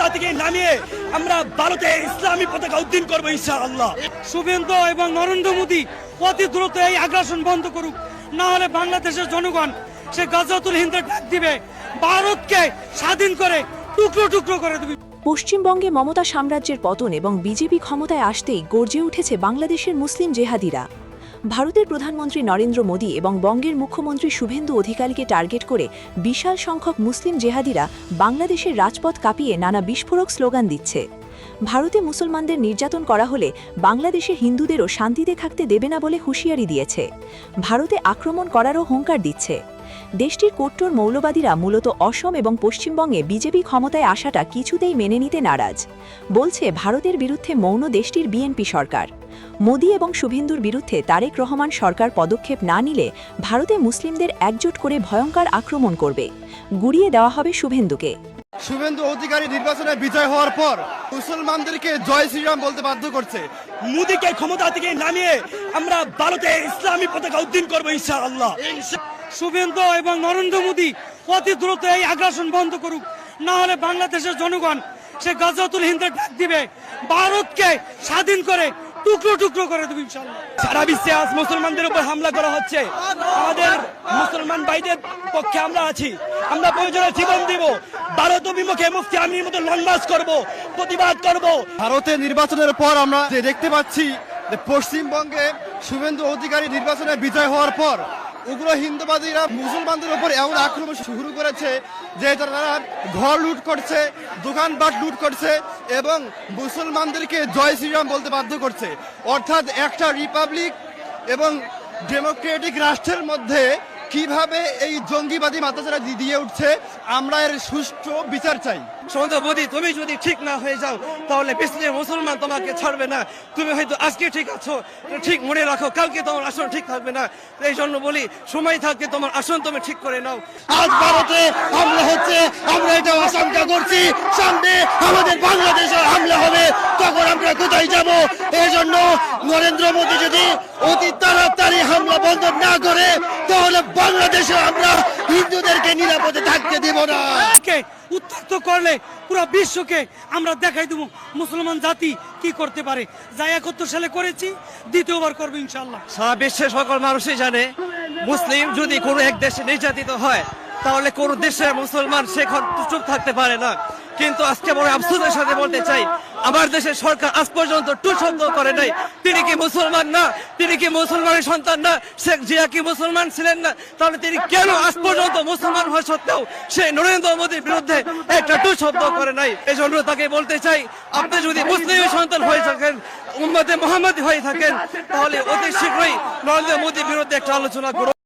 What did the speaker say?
ক্ষমতা থেকে নামিয়ে আমরা ভারতে ইসলামী পতাকা উদ্দিন করবো ইনশাআল্লাহ। শুভেন্দু এবং নরেন্দ্র মোদী অতি দ্রুত এই আগ্রাসন বন্ধ করুক, না হলে বাংলাদেশের জনগণ সে গাজাতুল হিন্দের ডাক দিবে, ভারতকে স্বাধীন করে টুকরো টুকরো করে দেবে। পশ্চিমবঙ্গে মমতা সাম্রাজ্যের পতন এবং বিজেপি ক্ষমতায় আসতেই গর্জে উঠেছে বাংলাদেশের মুসলিম জেহাদিরা। ভারতের প্রধানমন্ত্রী নরেন্দ্র মোদী এবং বঙ্গের মুখ্যমন্ত্রী শুভেন্দু অধিকারীকে টার্গেট করে বিশাল সংখ্যক মুসলিম জেহাদিরা বাংলাদেশের রাজপথ কাঁপিয়ে নানা বিস্ফোরক স্লোগান দিচ্ছে। ভারতে মুসলমানদের নির্যাতন করা হলে বাংলাদেশের হিন্দুদেরও শান্তিতে থাকতে দেবে না বলে হুঁশিয়ারি দিয়েছে। ভারতে আক্রমণ করারও হুঙ্কার দিচ্ছে। দেশটির কট্টর মৌলবাদীরা মূলত অসম এবং পশ্চিমবঙ্গে বিজেপি ক্ষমতায় আসাটা কিছুতেই মেনে নিতে নারাজ। বলছে ভারতের বিরুদ্ধে মৌন দেশটির বিএনপি সরকার। মোদী এবং শুভেন্দুর বিরুদ্ধে তারেক রহমান সরকার পদক্ষেপ না নিলে ভারতে মুসলিমদের একজোট করে ভয়ঙ্কর আক্রমণ করবে। গুড়িয়ে দেওয়া হবে শুভেন্দুকে। শুভেন্দু অধিকারী নির্বাচনে বিজয় হওয়ার পর মুসলমানদেরকে জয় শ্রীরাম বলতে বাধ্য করছে। মোদীকে ক্ষমতা থেকে নামিয়ে আমরা ভারতে ইসলামী পতাকা উদ্দিন করবো ইনশাআল্লাহ। শুভেন্দু এবং নরেন্দ্র মোদী অতি দ্রুত এই আগ্রাসন বন্ধ করুক, না হলে বাংলাদেশের জনগণ সে গাজাতুল হিন্দের ডাক দিবে, ভারতকে স্বাধীন করে টুকরো টুকরো করে দেবে ইনশাআল্লাহ। সারা বিশ্বে আজ মুসলমানদের উপর হামলা করা হচ্ছে, আমাদের মুসলমান ভাইদের পক্ষে আমরা আছি, আমরা প্রয়োজনে জীবন দিব, ভারত অভিমুখে মুফতি আমির মতো লং মার্চ করবো, প্রতিবাদ করবো। ভারতের নির্বাচনের পর আমরা যে দেখতে পাচ্ছি যে পশ্চিমবঙ্গে শুভেন্দু অধিকারী নির্বাচনে বিজয় হওয়ার পর উগ্র হিন্দুবাদীরা মুসলমানদের উপর এমন আক্রমণ শুরু করেছে যে তারা ঘর লুট করছে, দোকানপাট লুট করছে এবং মুসলমানদেরকে জয় শ্রীরাম বলতে বাধ্য করছে। অর্থাৎ একটা রিপাবলিক এবং ডেমোক্রেটিক রাষ্ট্রের মধ্যে কিভাবে এই জঙ্গিবাদী মাত্রাচারা দিয়ে উঠছে, আমরা এর সুষ্ঠু বিচার চাই। সমন্ত মোদী, তুমি যদি ঠিক না হয়ে যাও তাহলে বিশ্বের মুসলমান তোমাকে ছাড়বে না। তুমি হয়তো আজকে ঠিক আছো, ঠিক মনে রাখো, কালকে তোমার আসন ঠিক থাকবে না। এই জন্য বলি, সময় থাকতে তোমার আসন তুমি ঠিক করে নাও। আজ ভারতে হামলা হচ্ছে, আমরা এটা আশঙ্কা করছি সামনে আমাদের বাংলাদেশে হামলা হবে, তখন আমরা কোথায় যাব? এই জন্য নরেন্দ্র মোদী যদি অতি তাড়াতাড়ি হামলা বন্ধ না করে তাহলে বাংলাদেশে আমরা হিন্দুদেরকে নিরাপদে থাকতে দেব না। উত্তক্ত করলে পুরো বিশ্বকে আমরা দেখাই দেবো মুসলমান জাতি কি করতে পারে। যা 71 সালে করেছি, দ্বিতীয়বার করবো ইনশাআল্লাহ। সারা বিশ্বের সকল মানুষই জানে, মুসলিম যদি কোনো এক দেশে নির্যাতিত হয় তাহলে কোন দেশের মুসলমান সেখান চুপ থাকতে পারে না। কিন্তু আজকে বড় আফসোসের সাথে বলতে চাই, আমার দেশের সরকার আজ পর্যন্ত টু শব্দ করে নাই। তিনি কি মুসলমান না? তিনি কি মুসলমানের সন্তান না? শেখ জিয়া কি মুসলমান ছিলেন না? তাহলে তিনি কেন আজ পর্যন্ত মুসলমান হওয়া সত্ত্বেও সেই নরেন্দ্র মোদীর বিরুদ্ধে একটা টু শব্দ করে নাই? এই জন্য তাকে বলতে চাই, আপনি যদি মুসলিমের সন্তান হয়ে থাকেন, উম্মতে মুহাম্মদী হয়ে থাকেন, তাহলে অতি শীঘ্রই নরেন্দ্র মোদীর বিরুদ্ধে একটা আলোচনা করুন।